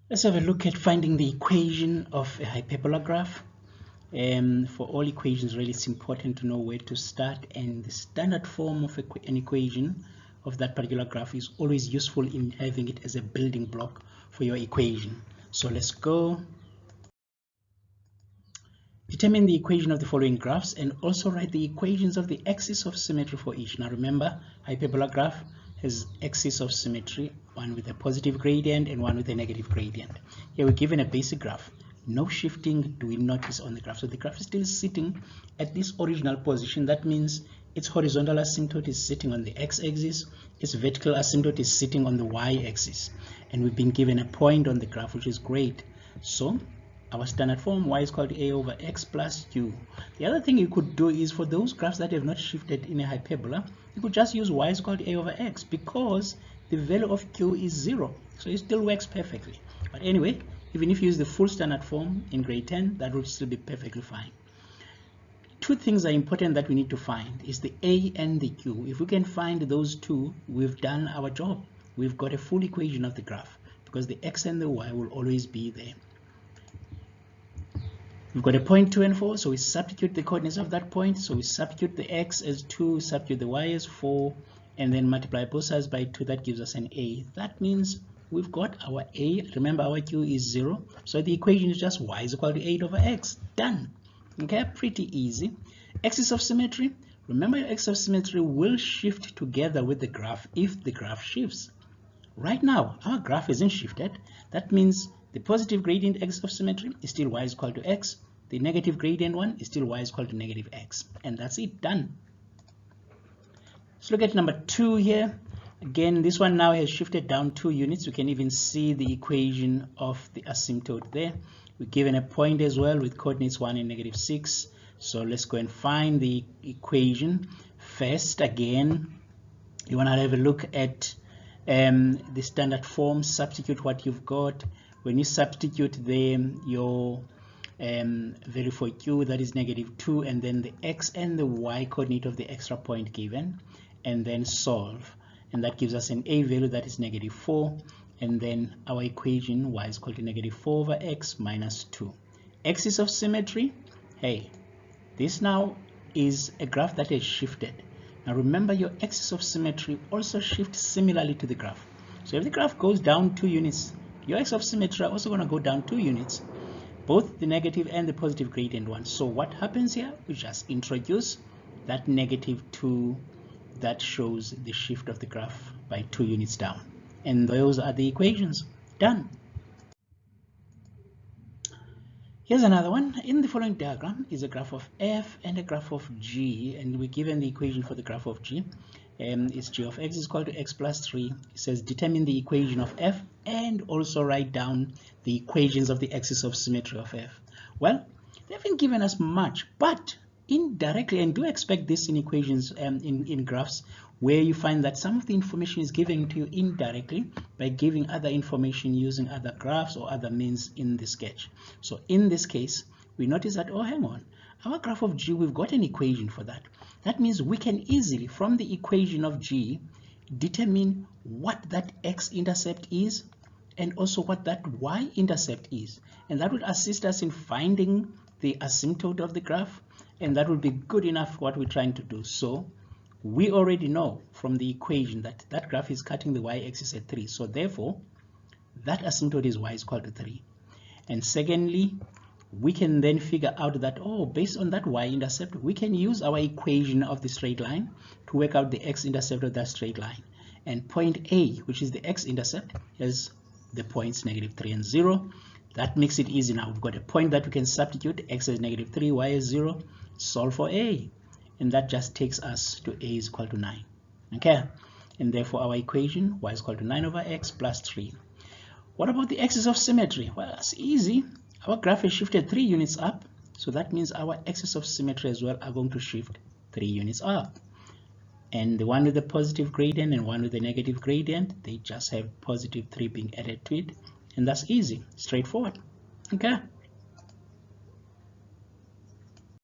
Let's have a look at finding the equation of a hyperbola graph. For all equations, really, it's important to know where to start, and the standard form of an equation of that particular graph is always useful in having it as a building block for your equation. So let's go. Determine the equation of the following graphs and also write the equations of the axis of symmetry for each. Now remember, hyperbola graph has axis of symmetry, one with a positive gradient and one with a negative gradient. Here we're given a basic graph. No shifting do we notice on the graph. So the graph is still sitting at this original position. That means its horizontal asymptote is sitting on the x-axis, its vertical asymptote is sitting on the y-axis. And we've been given a point on the graph, which is great. So our standard form, y is equal to a over x plus q. The other thing you could do is, for those graphs that have not shifted in a hyperbola, you could just use y is equal to a over x, because the value of q is 0. So it still works perfectly. But anyway, even if you use the full standard form in grade 10, that would still be perfectly fine. Two things are important that we need to find is the a and the q. If we can find those two, we've done our job. We've got a full equation of the graph, because the x and the y will always be there. We've got a point 2 and 4, so we substitute the coordinates of that point. So we substitute the x as 2, substitute the y as 4, and then multiply both sides by 2. That gives us an a. That means we've got our a. Remember, our q is 0, so the equation is just y is equal to 8 over x. Done. Okay, pretty easy. Axis of symmetry. Remember, your axis of symmetry will shift together with the graph if the graph shifts. Right now, our graph isn't shifted. That means the positive gradient axis of symmetry is still y is equal to x. The negative gradient one is still y is equal to negative x. And that's it, done. Let's look at number 2 here. Again, this one now has shifted down 2 units. We can even see the equation of the asymptote there. We're given a point as well with coordinates 1 and negative 6. So let's go and find the equation. First, again, you want to have a look at the standard form. Substitute what you've got. When you substitute your value for q, that is negative 2, and then the x and the y coordinate of the extra point given, and then solve, and that gives us an a value that is negative 4, and then our equation y is equal to negative 4 over x minus 2. Axis of symmetry, hey, this now is a graph that has shifted. Now remember, your axis of symmetry also shifts similarly to the graph. So if the graph goes down 2 units, your axis of symmetry are also going to go down 2 units, both the negative and the positive gradient one. So what happens here? We just introduce that negative 2 that shows the shift of the graph by 2 units down. And those are the equations. Done. Here's another one. In the following diagram is a graph of f and a graph of g, and we're given the equation for the graph of g. It's g of x is equal to x plus 3. It says determine the equation of f and also write down the equations of the axis of symmetry of f. Well, they haven't given us much, but indirectly, and do expect this in equations, in graphs, where you find that some of the information is given to you indirectly by giving other information using other graphs or other means in the sketch. So in this case, we notice that, oh, hang on, our graph of g, we've got an equation for that. That means we can easily, from the equation of g, determine what that x-intercept is and also what that y-intercept is. And that will assist us in finding the asymptote of the graph, and that will be good enough for what we're trying to do. So we already know from the equation that that graph is cutting the y-axis at 3. So therefore, that asymptote is y is equal to 3. And secondly, we can then figure out that, oh, based on that y-intercept, we can use our equation of the straight line to work out the x-intercept of that straight line. And point A, which is the x-intercept, has the points negative 3 and 0. That makes it easy now. We've got a point that we can substitute. X is negative 3, y is 0. Solve for A. And that just takes us to A is equal to 9. Okay? And therefore our equation, y is equal to 9 over x plus 3. What about the axis of symmetry? Well, that's easy. Our graph has shifted 3 units up. So that means our axis of symmetry as well are going to shift 3 units up. And the one with the positive gradient and one with the negative gradient, they just have positive 3 being added to it. And that's easy, straightforward. Okay?